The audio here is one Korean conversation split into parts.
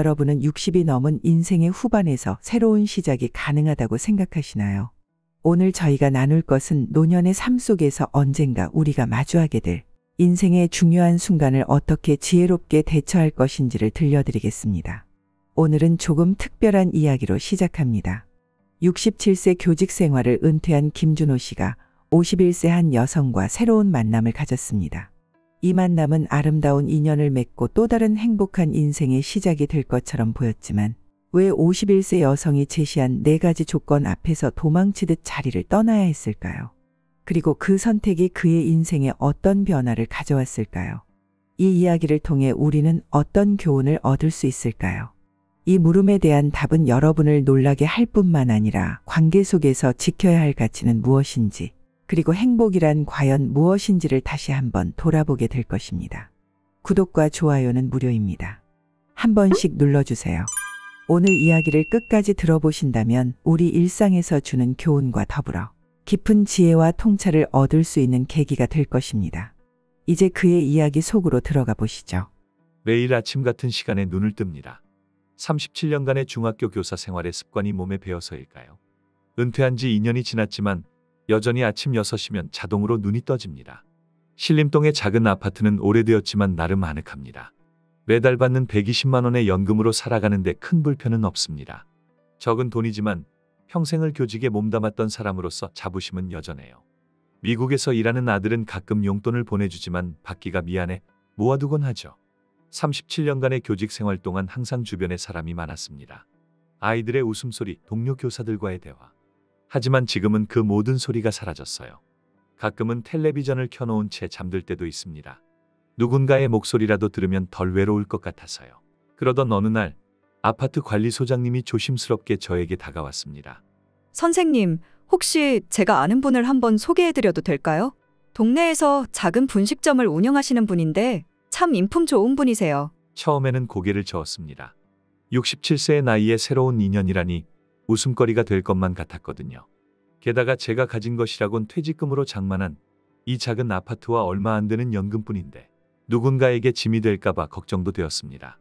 여러분은 60이 넘은 인생의 후반에서 새로운 시작이 가능하다고 생각하시나요? 오늘 저희가 나눌 것은 노년의 삶 속에서 언젠가 우리가 마주하게 될 인생의 중요한 순간을 어떻게 지혜롭게 대처할 것인지를 들려드리겠습니다. 오늘은 조금 특별한 이야기로 시작합니다. 67세 교직 생활을 은퇴한 김준호 씨가 51세 한 여성과 새로운 만남을 가졌습니다. 이 만남은 아름다운 인연을 맺고 또 다른 행복한 인생의 시작이 될 것처럼 보였지만 왜 51세 여성이 제시한 4가지 조건 앞에서 도망치듯 자리를 떠나야 했을까요? 그리고 그 선택이 그의 인생에 어떤 변화를 가져왔을까요? 이 이야기를 통해 우리는 어떤 교훈을 얻을 수 있을까요? 이 물음에 대한 답은 여러분을 놀라게 할 뿐만 아니라 관계 속에서 지켜야 할 가치는 무엇인지, 그리고 행복이란 과연 무엇인지를 다시 한번 돌아보게 될 것입니다. 구독과 좋아요는 무료입니다. 한 번씩 눌러주세요. 오늘 이야기를 끝까지 들어보신다면 우리 일상에서 주는 교훈과 더불어 깊은 지혜와 통찰을 얻을 수 있는 계기가 될 것입니다. 이제 그의 이야기 속으로 들어가 보시죠. 매일 아침 같은 시간에 눈을 뜹니다. 37년간의 중학교 교사 생활의 습관이 몸에 배어서일까요? 은퇴한 지 2년이 지났지만 여전히 아침 6시면 자동으로 눈이 떠집니다. 신림동의 작은 아파트는 오래되었지만 나름 아늑합니다. 매달 받는 120만 원의 연금으로 살아가는데 큰 불편은 없습니다. 적은 돈이지만 평생을 교직에 몸담았던 사람으로서 자부심은 여전해요. 미국에서 일하는 아들은 가끔 용돈을 보내주지만 받기가 미안해 모아두곤 하죠. 37년간의 교직 생활 동안 항상 주변에 사람이 많았습니다. 아이들의 웃음소리, 동료 교사들과의 대화. 하지만 지금은 그 모든 소리가 사라졌어요. 가끔은 텔레비전을 켜놓은 채 잠들 때도 있습니다. 누군가의 목소리라도 들으면 덜 외로울 것 같아서요. 그러던 어느 날 아파트 관리소장님이 조심스럽게 저에게 다가왔습니다. 선생님, 혹시 제가 아는 분을 한번 소개해드려도 될까요? 동네에서 작은 분식점을 운영하시는 분인데 참 인품 좋은 분이세요. 처음에는 고개를 저었습니다. 67세의 나이에 새로운 인연이라니 웃음거리가 될 것만 같았거든요. 게다가 제가 가진 것이라곤 퇴직금으로 장만한 이 작은 아파트와 얼마 안 되는 연금뿐인데 누군가에게 짐이 될까봐 걱정도 되었습니다.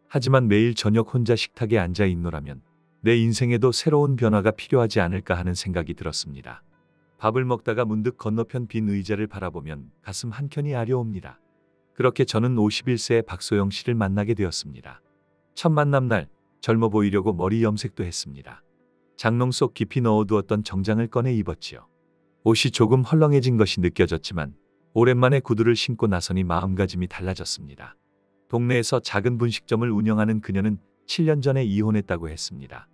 하지만 매일 저녁 혼자 식탁에 앉아 있노라면 내 인생에도 새로운 변화가 필요하지 않을까 하는 생각이 들었습니다. 밥을 먹다가 문득 건너편 빈 의자를 바라보면 가슴 한켠이 아려옵니다. 그렇게 저는 51세의 박소영 씨를 만나게 되었습니다. 첫 만남 날 젊어 보이려고 머리 염색도 했습니다. 장롱 속 깊이 넣어두었던 정장을 꺼내 입었지요. 옷이 조금 헐렁해진 것이 느껴졌지만 오랜만에 구두를 신고 나서니 마음가짐이 달라졌습니다. 동네에서 작은 분식점을 운영하는 그녀는 7년 전에 이혼했다고 했습니다.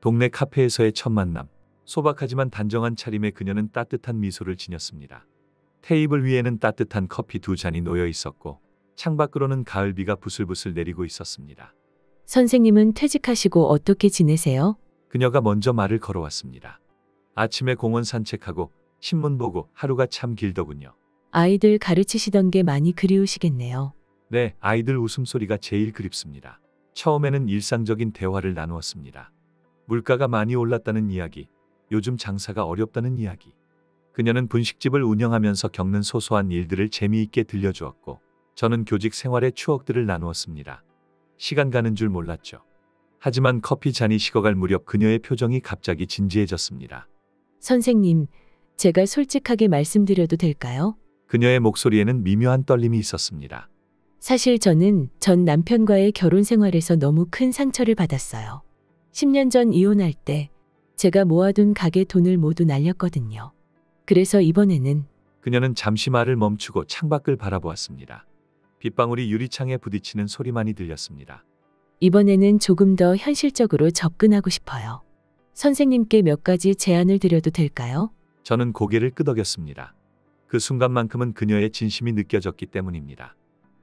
동네 카페에서의 첫 만남, 소박하지만 단정한 차림의 그녀는 따뜻한 미소를 지녔습니다. 테이블 위에는 따뜻한 커피 2잔이 놓여 있었고 창밖으로는 가을비가 부슬부슬 내리고 있었습니다. 선생님은 퇴직하시고 어떻게 지내세요? 그녀가 먼저 말을 걸어왔습니다. 아침에 공원 산책하고 신문 보고 하루가 참 길더군요. 아이들 가르치시던 게 많이 그리우시겠네요. 네, 아이들 웃음소리가 제일 그립습니다. 처음에는 일상적인 대화를 나누었습니다. 물가가 많이 올랐다는 이야기, 요즘 장사가 어렵다는 이야기. 그녀는 분식집을 운영하면서 겪는 소소한 일들을 재미있게 들려주었고 저는 교직 생활의 추억들을 나누었습니다. 시간 가는 줄 몰랐죠. 하지만 커피 잔이 식어갈 무렵 그녀의 표정이 갑자기 진지해졌습니다. 선생님, 제가 솔직하게 말씀드려도 될까요? 그녀의 목소리에는 미묘한 떨림이 있었습니다. 사실 저는 전 남편과의 결혼 생활에서 너무 큰 상처를 받았어요. 10년 전 이혼할 때 제가 모아둔 가게 돈을 모두 날렸거든요. 그래서 이번에는 그녀는 잠시 말을 멈추고 창밖을 바라보았습니다. 빗방울이 유리창에 부딪히는 소리만이 들렸습니다. 이번에는 조금 더 현실적으로 접근하고 싶어요. 선생님께 몇 가지 제안을 드려도 될까요? 저는 고개를 끄덕였습니다. 그 순간만큼은 그녀의 진심이 느껴졌기 때문입니다.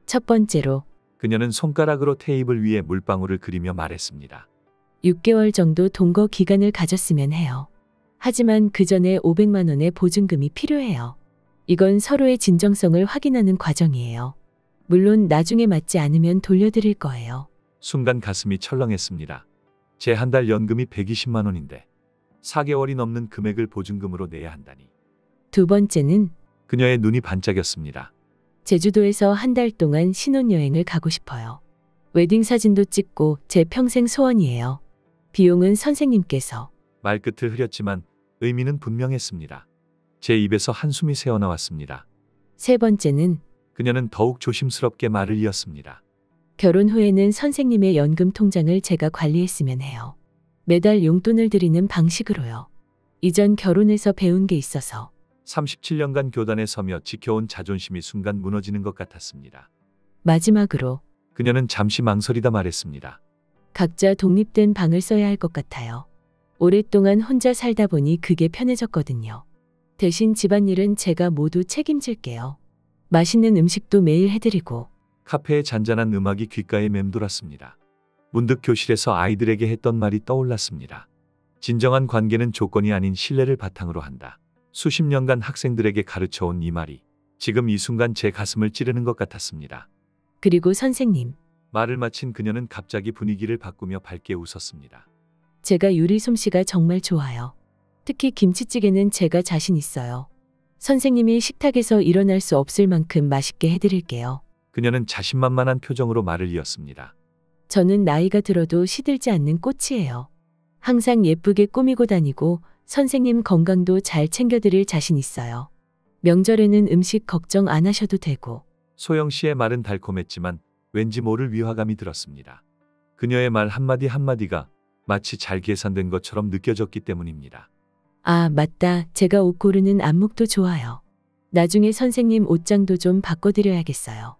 첫 번째로 그녀는 손가락으로 테이블 위에 물방울을 그리며 말했습니다. 6개월 정도 동거 기간을 가졌으면 해요. 하지만 그 전에 500만 원의 보증금이 필요해요. 이건 서로의 진정성을 확인하는 과정이에요. 물론 나중에 맞지 않으면 돌려드릴 거예요. 순간 가슴이 철렁했습니다. 제 한 달 연금이 120만 원인데 4개월이 넘는 금액을 보증금으로 내야 한다니. 두 번째는 그녀의 눈이 반짝였습니다. 제주도에서 한 달 동안 신혼여행을 가고 싶어요. 웨딩 사진도 찍고 제 평생 소원이에요. 비용은 선생님께서. 말끝을 흐렸지만 의미는 분명했습니다. 제 입에서 한숨이 새어나왔습니다. 세 번째는 그녀는 더욱 조심스럽게 말을 이었습니다. 결혼 후에는 선생님의 연금 통장을 제가 관리했으면 해요. 매달 용돈을 드리는 방식으로요. 이전 결혼에서 배운 게 있어서. 37년간 교단에 서며 지켜온 자존심이 순간 무너지는 것 같았습니다. 마지막으로 그녀는 잠시 망설이다 말했습니다. 각자 독립된 방을 써야 할 것 같아요. 오랫동안 혼자 살다 보니 그게 편해졌거든요. 대신 집안일은 제가 모두 책임질게요. 맛있는 음식도 매일 해드리고. 카페의 잔잔한 음악이 귓가에 맴돌았습니다. 문득 교실에서 아이들에게 했던 말이 떠올랐습니다. 진정한 관계는 조건이 아닌 신뢰를 바탕으로 한다. 수십 년간 학생들에게 가르쳐온 이 말이 지금 이 순간 제 가슴을 찌르는 것 같았습니다. 그리고 선생님, 말을 마친 그녀는 갑자기 분위기를 바꾸며 밝게 웃었습니다. 제가 요리 솜씨가 정말 좋아요. 특히 김치찌개는 제가 자신 있어요. 선생님이 식탁에서 일어날 수 없을 만큼 맛있게 해드릴게요. 그녀는 자신만만한 표정으로 말을 이었습니다. 저는 나이가 들어도 시들지 않는 꽃이에요. 항상 예쁘게 꾸미고 다니고 선생님 건강도 잘 챙겨드릴 자신 있어요. 명절에는 음식 걱정 안 하셔도 되고. 소영 씨의 말은 달콤했지만 왠지 모를 위화감이 들었습니다. 그녀의 말 한마디 한마디가 마치 잘 계산된 것처럼 느껴졌기 때문입니다. 아, 맞다. 제가 옷 고르는 안목도 좋아요. 나중에 선생님 옷장도 좀 바꿔드려야겠어요.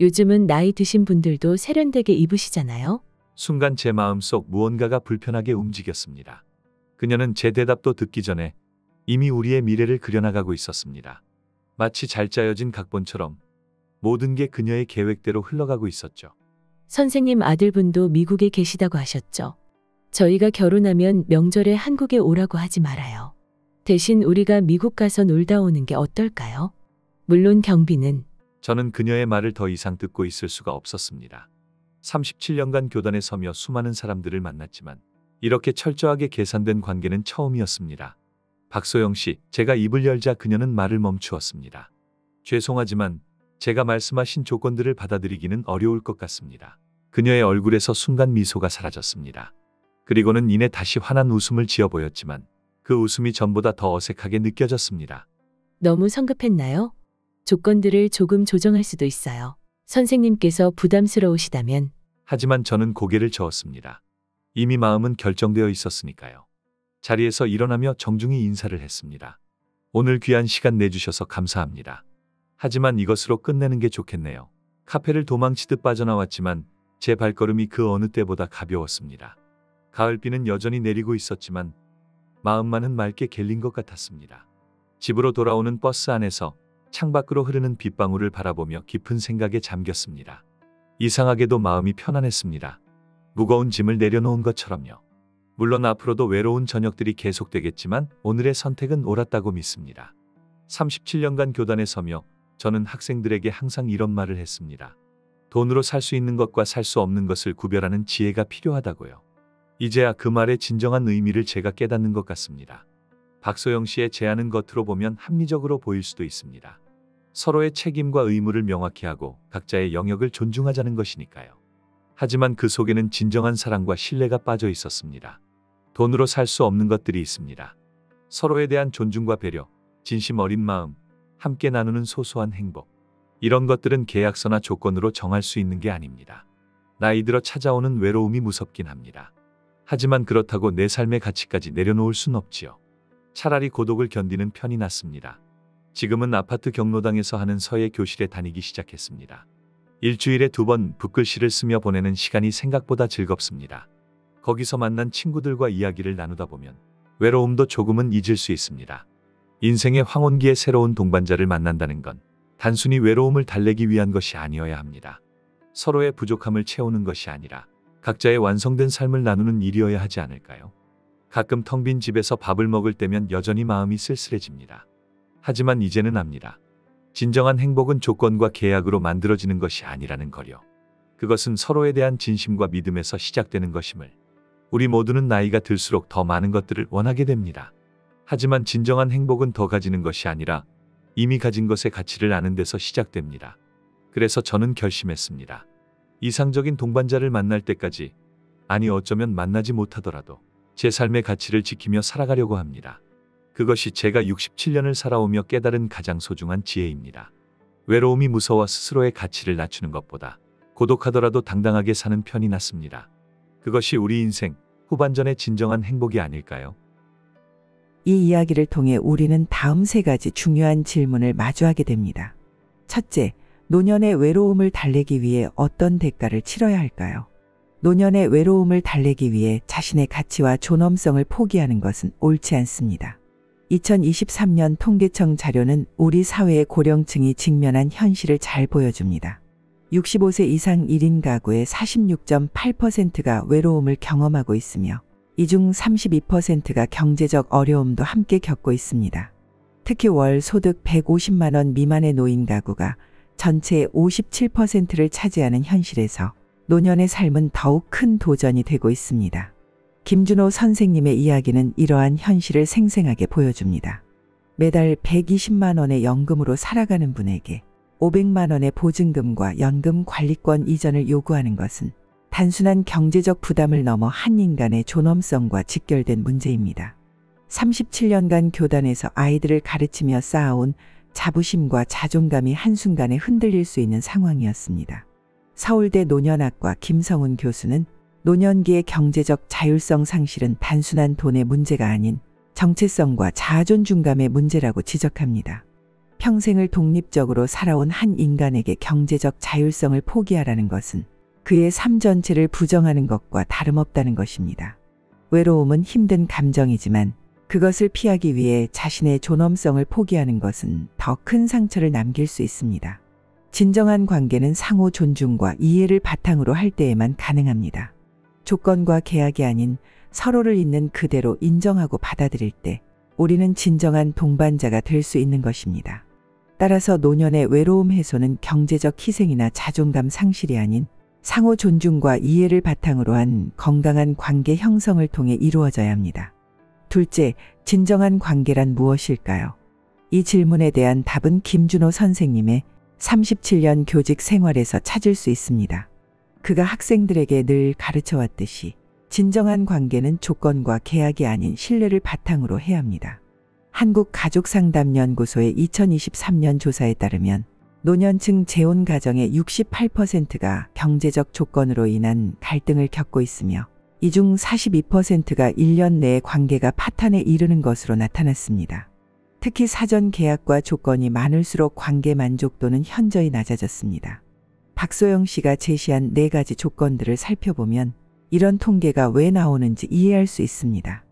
요즘은 나이 드신 분들도 세련되게 입으시잖아요. 순간 제 마음속 무언가가 불편하게 움직였습니다. 그녀는 제 대답도 듣기 전에 이미 우리의 미래를 그려나가고 있었습니다. 마치 잘 짜여진 각본처럼 모든 게 그녀의 계획대로 흘러가고 있었죠. 선생님 아들분도 미국에 계시다고 하셨죠. 저희가 결혼하면 명절에 한국에 오라고 하지 말아요. 대신 우리가 미국 가서 놀다 오는 게 어떨까요? 물론 경비는. 저는 그녀의 말을 더 이상 듣고 있을 수가 없었습니다. 37년간 교단에 서며 수많은 사람들을 만났지만 이렇게 철저하게 계산된 관계는 처음이었습니다. 박소영 씨, 제가 입을 열자 그녀는 말을 멈추었습니다. 죄송하지만 제가 말씀하신 조건들을 받아들이기는 어려울 것 같습니다. 그녀의 얼굴에서 순간 미소가 사라졌습니다. 그리고는 이내 다시 환한 웃음을 지어 보였지만 그 웃음이 전보다 더 어색하게 느껴졌습니다. 너무 성급했나요? 조건들을 조금 조정할 수도 있어요. 선생님께서 부담스러우시다면. 하지만 저는 고개를 저었습니다. 이미 마음은 결정되어 있었으니까요. 자리에서 일어나며 정중히 인사를 했습니다. 오늘 귀한 시간 내주셔서 감사합니다. 하지만 이것으로 끝내는 게 좋겠네요. 카페를 도망치듯 빠져나왔지만 제 발걸음이 그 어느 때보다 가벼웠습니다. 가을비는 여전히 내리고 있었지만 마음만은 맑게 갤린 것 같았습니다. 집으로 돌아오는 버스 안에서 창밖으로 흐르는 빗방울을 바라보며 깊은 생각에 잠겼습니다. 이상하게도 마음이 편안했습니다. 무거운 짐을 내려놓은 것처럼요. 물론 앞으로도 외로운 저녁들이 계속되겠지만 오늘의 선택은 옳았다고 믿습니다. 37년간 교단에 서며 저는 학생들에게 항상 이런 말을 했습니다. 돈으로 살 수 있는 것과 살 수 없는 것을 구별하는 지혜가 필요하다고요. 이제야 그 말의 진정한 의미를 제가 깨닫는 것 같습니다. 박소영 씨의 제안은 겉으로 보면 합리적으로 보일 수도 있습니다. 서로의 책임과 의무를 명확히 하고 각자의 영역을 존중하자는 것이니까요. 하지만 그 속에는 진정한 사랑과 신뢰가 빠져 있었습니다. 돈으로 살 수 없는 것들이 있습니다. 서로에 대한 존중과 배려, 진심 어린 마음, 함께 나누는 소소한 행복. 이런 것들은 계약서나 조건으로 정할 수 있는 게 아닙니다. 나이 들어 찾아오는 외로움이 무섭긴 합니다. 하지만 그렇다고 내 삶의 가치까지 내려놓을 순 없지요. 차라리 고독을 견디는 편이 낫습니다. 지금은 아파트 경로당에서 하는 서예 교실에 다니기 시작했습니다. 일주일에 2번 붓글씨를 쓰며 보내는 시간이 생각보다 즐겁습니다. 거기서 만난 친구들과 이야기를 나누다 보면 외로움도 조금은 잊을 수 있습니다. 인생의 황혼기에 새로운 동반자를 만난다는 건 단순히 외로움을 달래기 위한 것이 아니어야 합니다. 서로의 부족함을 채우는 것이 아니라 각자의 완성된 삶을 나누는 일이어야 하지 않을까요? 가끔 텅 빈 집에서 밥을 먹을 때면 여전히 마음이 쓸쓸해집니다. 하지만 이제는 압니다. 진정한 행복은 조건과 계약으로 만들어지는 것이 아니라는 거요. 그것은 서로에 대한 진심과 믿음에서 시작되는 것임을. 우리 모두는 나이가 들수록 더 많은 것들을 원하게 됩니다. 하지만 진정한 행복은 더 가지는 것이 아니라 이미 가진 것의 가치를 아는 데서 시작됩니다. 그래서 저는 결심했습니다. 이상적인 동반자를 만날 때까지, 아니 어쩌면 만나지 못하더라도 제 삶의 가치를 지키며 살아가려고 합니다. 그것이 제가 67년을 살아오며 깨달은 가장 소중한 지혜입니다. 외로움이 무서워 스스로의 가치를 낮추는 것보다 고독하더라도 당당하게 사는 편이 낫습니다. 그것이 우리 인생 후반전의 진정한 행복이 아닐까요? 이 이야기를 통해 우리는 다음 세 가지 중요한 질문을 마주하게 됩니다. 첫째, 노년의 외로움을 달래기 위해 어떤 대가를 치러야 할까요? 노년의 외로움을 달래기 위해 자신의 가치와 존엄성을 포기하는 것은 옳지 않습니다. 2023년 통계청 자료는 우리 사회의 고령층이 직면한 현실을 잘 보여줍니다. 65세 이상 1인 가구의 46.8%가 외로움을 경험하고 있으며 이 중 32%가 경제적 어려움도 함께 겪고 있습니다. 특히 월 소득 150만 원 미만의 노인 가구가 전체의 57%를 차지하는 현실에서 노년의 삶은 더욱 큰 도전이 되고 있습니다. 김준호 선생님의 이야기는 이러한 현실을 생생하게 보여줍니다. 매달 120만 원의 연금으로 살아가는 분에게 500만 원의 보증금과 연금 관리권 이전을 요구하는 것은 단순한 경제적 부담을 넘어 한 인간의 존엄성과 직결된 문제입니다. 37년간 교단에서 아이들을 가르치며 쌓아온 자부심과 자존감이 한순간에 흔들릴 수 있는 상황이었습니다. 서울대 노년학과 김성훈 교수는 노년기의 경제적 자율성 상실은 단순한 돈의 문제가 아닌 정체성과 자아존중감의 문제라고 지적합니다. 평생을 독립적으로 살아온 한 인간에게 경제적 자율성을 포기하라는 것은 그의 삶 전체를 부정하는 것과 다름없다는 것입니다. 외로움은 힘든 감정이지만 그것을 피하기 위해 자신의 존엄성을 포기하는 것은 더 큰 상처를 남길 수 있습니다. 진정한 관계는 상호 존중과 이해를 바탕으로 할 때에만 가능합니다. 조건과 계약이 아닌 서로를 있는 그대로 인정하고 받아들일 때 우리는 진정한 동반자가 될 수 있는 것입니다. 따라서 노년의 외로움 해소는 경제적 희생이나 자존감 상실이 아닌 상호 존중과 이해를 바탕으로 한 건강한 관계 형성을 통해 이루어져야 합니다. 둘째, 진정한 관계란 무엇일까요? 이 질문에 대한 답은 김준호 선생님의 37년 교직 생활에서 찾을 수 있습니다. 그가 학생들에게 늘 가르쳐왔듯이 진정한 관계는 조건과 계약이 아닌 신뢰를 바탕으로 해야 합니다. 한국가족상담연구소의 2023년 조사에 따르면 노년층 재혼 가정의 68%가 경제적 조건으로 인한 갈등을 겪고 있으며 이 중 42%가 1년 내에 관계가 파탄에 이르는 것으로 나타났습니다. 특히 사전 계약과 조건이 많을수록 관계 만족도는 현저히 낮아졌습니다. 박소영 씨가 제시한 4가지 조건들을 살펴보면 이런 통계가 왜 나오는지 이해할 수 있습니다.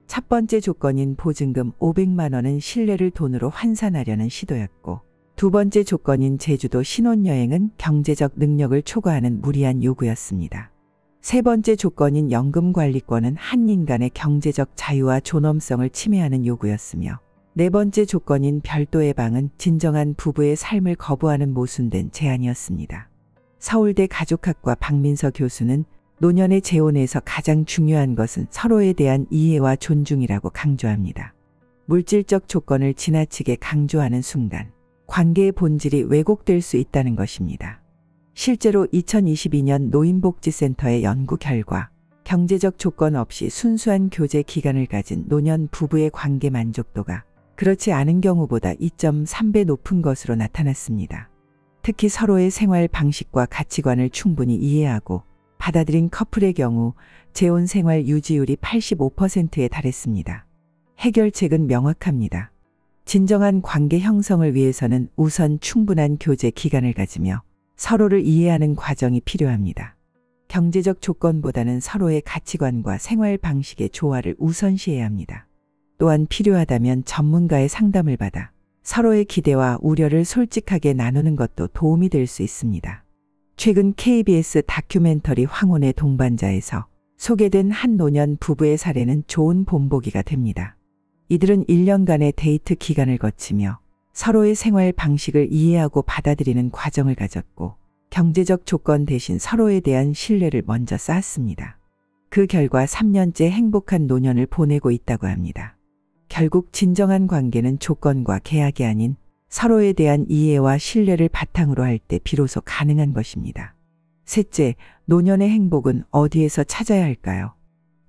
첫 번째 조건인 보증금 500만 원은 신뢰를 돈으로 환산하려는 시도였고, 두 번째 조건인 제주도 신혼여행은 경제적 능력을 초과하는 무리한 요구였습니다. 세 번째 조건인 연금관리권은 한 인간의 경제적 자유와 존엄성을 침해하는 요구였으며, 네 번째 조건인 별도의 방은 진정한 부부의 삶을 거부하는 모순된 제안이었습니다. 서울대 가족학과 박민서 교수는 노년의 재혼에서 가장 중요한 것은 서로에 대한 이해와 존중이라고 강조합니다. 물질적 조건을 지나치게 강조하는 순간 관계의 본질이 왜곡될 수 있다는 것입니다. 실제로 2022년 노인복지센터의 연구 결과 경제적 조건 없이 순수한 교제 기간을 가진 노년 부부의 관계 만족도가 그렇지 않은 경우보다 2.3배 높은 것으로 나타났습니다. 특히 서로의 생활 방식과 가치관을 충분히 이해하고 받아들인 커플의 경우 재혼 생활 유지율이 85%에 달했습니다. 해결책은 명확합니다. 진정한 관계 형성을 위해서는 우선 충분한 교제 기간을 가지며 서로를 이해하는 과정이 필요합니다. 경제적 조건보다는 서로의 가치관과 생활 방식의 조화를 우선시해야 합니다. 또한 필요하다면 전문가의 상담을 받아 서로의 기대와 우려를 솔직하게 나누는 것도 도움이 될 수 있습니다. 최근 KBS 다큐멘터리 황혼의 동반자에서 소개된 한 노년 부부의 사례는 좋은 본보기가 됩니다. 이들은 1년간의 데이트 기간을 거치며 서로의 생활 방식을 이해하고 받아들이는 과정을 가졌고, 경제적 조건 대신 서로에 대한 신뢰를 먼저 쌓았습니다. 그 결과 3년째 행복한 노년을 보내고 있다고 합니다. 결국 진정한 관계는 조건과 계약이 아닌 서로에 대한 이해와 신뢰를 바탕으로 할 때 비로소 가능한 것입니다. 셋째, 노년의 행복은 어디에서 찾아야 할까요?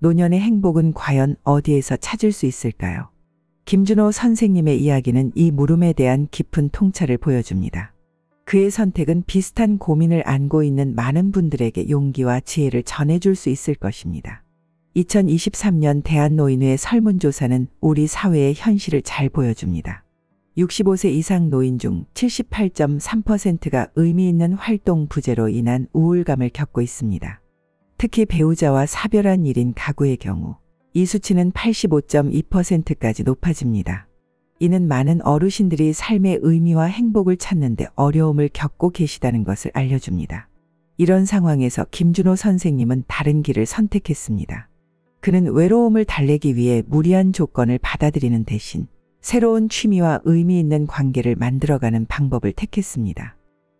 노년의 행복은 과연 어디에서 찾을 수 있을까요? 김준호 선생님의 이야기는 이 물음에 대한 깊은 통찰을 보여줍니다. 그의 선택은 비슷한 고민을 안고 있는 많은 분들에게 용기와 지혜를 전해줄 수 있을 것입니다. 2023년 대한노인회 설문조사는 우리 사회의 현실을 잘 보여줍니다. 65세 이상 노인 중 78.3%가 의미 있는 활동 부재로 인한 우울감을 겪고 있습니다. 특히 배우자와 사별한 일인 가구의 경우 이 수치는 85.2%까지 높아집니다. 이는 많은 어르신들이 삶의 의미와 행복을 찾는데 어려움을 겪고 계시다는 것을 알려줍니다. 이런 상황에서 김준호 선생님은 다른 길을 선택했습니다. 그는 외로움을 달래기 위해 무리한 조건을 받아들이는 대신 새로운 취미와 의미 있는 관계를 만들어가는 방법을 택했습니다.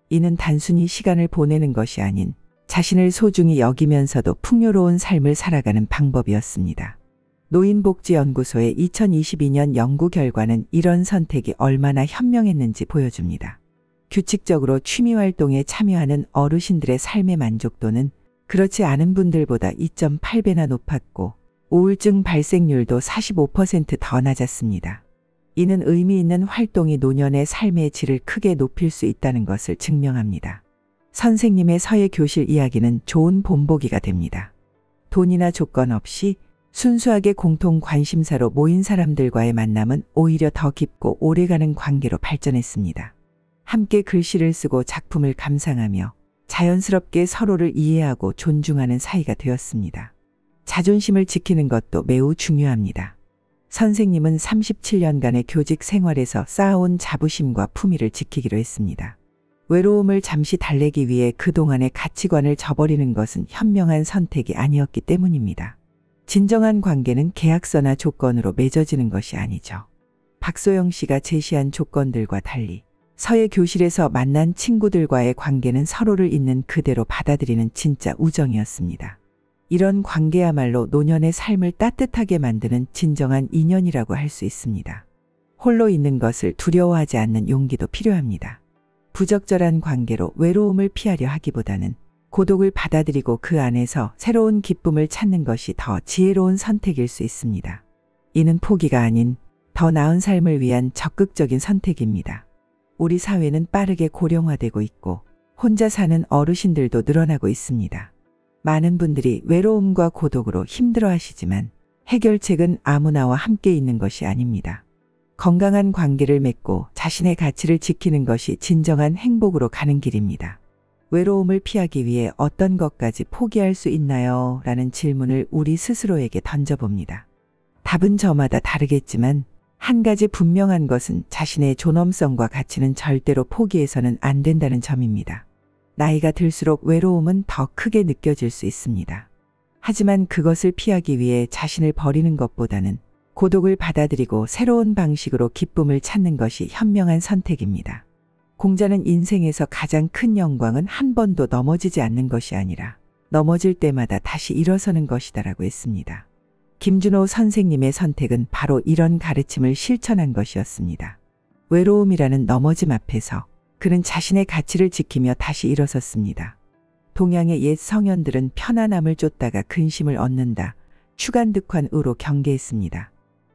이는 단순히 시간을 보내는 것이 아닌 자신을 소중히 여기면서도 풍요로운 삶을 살아가는 방법이었습니다. 노인복지연구소의 2022년 연구 결과는 이런 선택이 얼마나 현명했는지 보여줍니다. 규칙적으로 취미활동에 참여하는 어르신들의 삶의 만족도는 그렇지 않은 분들보다 2.8배나 높았고 우울증 발생률도 45% 더 낮았습니다. 이는 의미 있는 활동이 노년의 삶의 질을 크게 높일 수 있다는 것을 증명합니다. 선생님의 서예 교실 이야기는 좋은 본보기가 됩니다. 돈이나 조건 없이 순수하게 공통 관심사로 모인 사람들과의 만남은 오히려 더 깊고 오래가는 관계로 발전했습니다. 함께 글씨를 쓰고 작품을 감상하며 자연스럽게 서로를 이해하고 존중하는 사이가 되었습니다. 자존심을 지키는 것도 매우 중요합니다. 선생님은 37년간의 교직 생활에서 쌓아온 자부심과 품위를 지키기로 했습니다. 외로움을 잠시 달래기 위해 그동안의 가치관을 저버리는 것은 현명한 선택이 아니었기 때문입니다. 진정한 관계는 계약서나 조건으로 맺어지는 것이 아니죠. 박소영 씨가 제시한 조건들과 달리 서예 교실에서 만난 친구들과의 관계는 서로를 있는 그대로 받아들이는 진짜 우정이었습니다. 이런 관계야말로 노년의 삶을 따뜻하게 만드는 진정한 인연이라고 할 수 있습니다. 홀로 있는 것을 두려워하지 않는 용기도 필요합니다. 부적절한 관계로 외로움을 피하려 하기보다는 고독을 받아들이고 그 안에서 새로운 기쁨을 찾는 것이 더 지혜로운 선택일 수 있습니다. 이는 포기가 아닌 더 나은 삶을 위한 적극적인 선택입니다. 우리 사회는 빠르게 고령화되고 있고 혼자 사는 어르신들도 늘어나고 있습니다. 많은 분들이 외로움과 고독으로 힘들어하시지만 해결책은 아무나와 함께 있는 것이 아닙니다. 건강한 관계를 맺고 자신의 가치를 지키는 것이 진정한 행복으로 가는 길입니다. 외로움을 피하기 위해 어떤 것까지 포기할 수 있나요? 라는 질문을 우리 스스로에게 던져봅니다. 답은 저마다 다르겠지만 한 가지 분명한 것은 자신의 존엄성과 가치는 절대로 포기해서는 안 된다는 점입니다. 나이가 들수록 외로움은 더 크게 느껴질 수 있습니다. 하지만 그것을 피하기 위해 자신을 버리는 것보다는 고독을 받아들이고 새로운 방식으로 기쁨을 찾는 것이 현명한 선택입니다. 공자는 인생에서 가장 큰 영광은 한 번도 넘어지지 않는 것이 아니라 넘어질 때마다 다시 일어서는 것이다라고 했습니다. 김준호 선생님의 선택은 바로 이런 가르침을 실천한 것이었습니다. 외로움이라는 넘어짐 앞에서 그는 자신의 가치를 지키며 다시 일어섰습니다. 동양의 옛 성현들은 편안함을 쫓다가 근심을 얻는다. 추간득환으로 경계했습니다.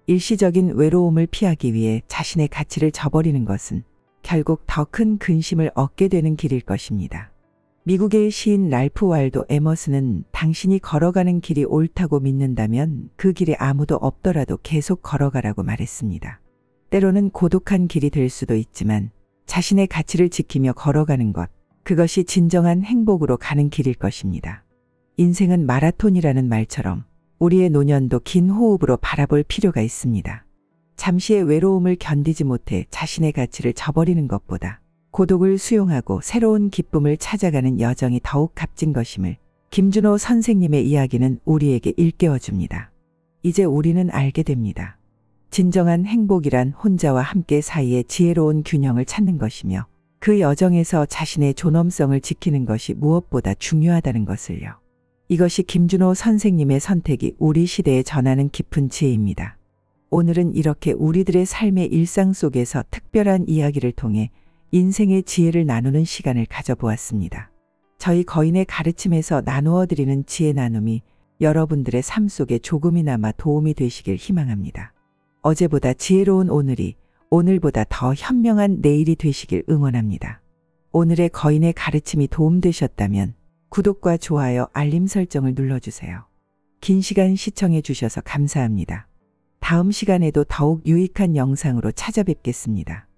일시적인 외로움을 피하기 위해 자신의 가치를 저버리는 것은 결국 더 큰 근심을 얻게 되는 길일 것입니다. 미국의 시인 랄프 waldo 에머슨은 당신이 걸어가는 길이 옳다고 믿는다면 그 길에 아무도 없더라도 계속 걸어가라고 말했습니다. 때로는 고독한 길이 될 수도 있지만 자신의 가치를 지키며 걸어가는 것, 그것이 진정한 행복으로 가는 길일 것입니다. 인생은 마라톤이라는 말처럼 우리의 노년도 긴 호흡으로 바라볼 필요가 있습니다. 잠시의 외로움을 견디지 못해 자신의 가치를 저버리는 것보다 고독을 수용하고 새로운 기쁨을 찾아가는 여정이 더욱 값진 것임을 김준호 선생님의 이야기는 우리에게 일깨워줍니다. 이제 우리는 알게 됩니다. 진정한 행복이란 혼자와 함께 사이의 지혜로운 균형을 찾는 것이며 그 여정에서 자신의 존엄성을 지키는 것이 무엇보다 중요하다는 것을요. 이것이 김준호 선생님의 선택이 우리 시대에 전하는 깊은 지혜입니다. 오늘은 이렇게 우리들의 삶의 일상 속에서 특별한 이야기를 통해 인생의 지혜를 나누는 시간을 가져보았습니다. 저희 거인의 가르침에서 나누어 드리는 지혜 나눔이 여러분들의 삶 속에 조금이나마 도움이 되시길 희망합니다. 어제보다 지혜로운 오늘이 오늘보다 더 현명한 내일이 되시길 응원합니다. 오늘의 거인의 가르침이 도움되셨다면 구독과 좋아요, 알림 설정을 눌러주세요. 긴 시간 시청해 주셔서 감사합니다. 다음 시간에도 더욱 유익한 영상으로 찾아뵙겠습니다.